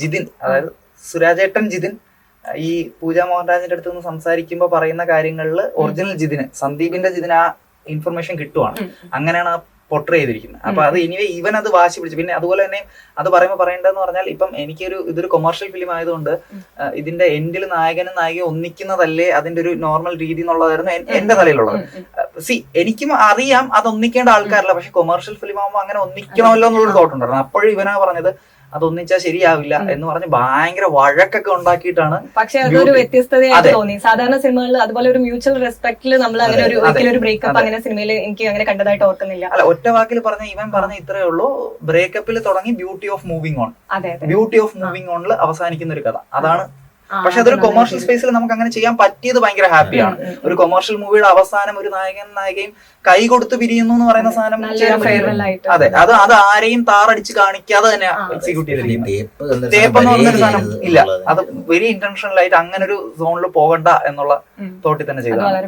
ജിതിൻ, അതായത് സുരാജേട്ടൻ ജിതിൻ ഈ പൂജ മോഹൻരാജിന്റെ അടുത്ത് നിന്ന് സംസാരിക്കുമ്പോൾ പറയുന്ന കാര്യങ്ങളിൽ ഒറിജിനൽ ജിതിന്, സന്ദീപിന്റെ ജിതിന് ആ ഇൻഫർമേഷൻ കിട്ടുവാണ്. അങ്ങനെയാണ് ആ പൊട്രേ ചെയ്തിരിക്കുന്നത്. അപ്പൊ അത് എനിവേ ഇവൻ അത് വാശി പിടിച്ചു. പിന്നെ അതുപോലെ തന്നെ അത് പറയുമ്പോൾ പറയേണ്ടതെന്ന് പറഞ്ഞാൽ, ഇപ്പം ഇതൊരു കൊമേഴ്ഷ്യൽ ഫിലിം ആയതുകൊണ്ട് ഇതിന്റെ എൻഡിൽ നായകനും നായികയും ഒന്നിക്കുന്നതല്ലേ അതിന്റെ ഒരു നോർമൽ രീതി എന്നുള്ളതായിരുന്നു എന്റെ തലയിലുള്ളത്. എനിക്കും അറിയാം അത് ഒന്നിക്കേണ്ട ആൾക്കാരല്ല, പക്ഷെ കൊമേഴ്ഷ്യൽ ഫിലിം ആകുമ്പോൾ അങ്ങനെ ഒന്നിക്കണമല്ലോ എന്നുള്ളൊരു തോട്ട് ഉണ്ടായിരുന്നു. അപ്പോഴും ഇവനാ പറഞ്ഞത് അതൊന്നിച്ചാൽ ശരിയാവില്ല എന്ന് പറഞ്ഞ് ഭയങ്കര വഴക്കൊക്കെ ഉണ്ടാക്കിയിട്ടാണ്. പക്ഷെ അതൊരു വ്യത്യസ്തതയായിട്ട് തോന്നി. സാധാരണ സിനിമകളിൽ അതുപോലെ ഒരു മ്യൂച്വൽ റെസ്പെക്ടില് നമ്മൾ അങ്ങനെ ഒരു ബ്രേക്കപ്പ് അങ്ങനെ സിനിമയിൽ എനിക്ക് അങ്ങനെ കണ്ടതായിട്ട് ഓർക്കുന്നില്ല. അല്ല, ഒറ്റ വാക്കിൽ പറഞ്ഞ ഇവൻ പറഞ്ഞ ഇത്രയേ ഉള്ളൂ, ബ്രേക്കപ്പിൽ തുടങ്ങി beauty of moving on, beauty of moving ഓണിൽ അവസാനിക്കുന്ന ഒരു കഥ. അതാണ്. പക്ഷെ അതൊരു കൊമേഴ്ഷ്യൽ സ്പേസിൽ നമുക്ക് അങ്ങനെ ചെയ്യാൻ പറ്റിയത് ഭയങ്കര ഹാപ്പിയാണ്. ഒരു കൊമേഴ്ഷ്യൽ മൂവിയുടെ അവസാനം ഒരു നായകയും കൈ കൊടുത്ത് പിരിയുന്നു എന്ന് പറയുന്ന സാധനം അതെ, അത് ആരെയും താറടിച്ച് കാണിക്കാതെ തന്നെ എക്സിക്യൂട്ട് ചെയ്തിരിക്കുന്നു. തേപ്പ് എന്ന് പറഞ്ഞൊരു സാധനം ഇല്ല. അത് വെരി ഇന്റൻഷണൽ ആയിട്ട് അങ്ങനെ ഒരു സോണിൽ പോകണ്ട എന്നുള്ള തോട്ടിൽ തന്നെ ചെയ്തതാണ്.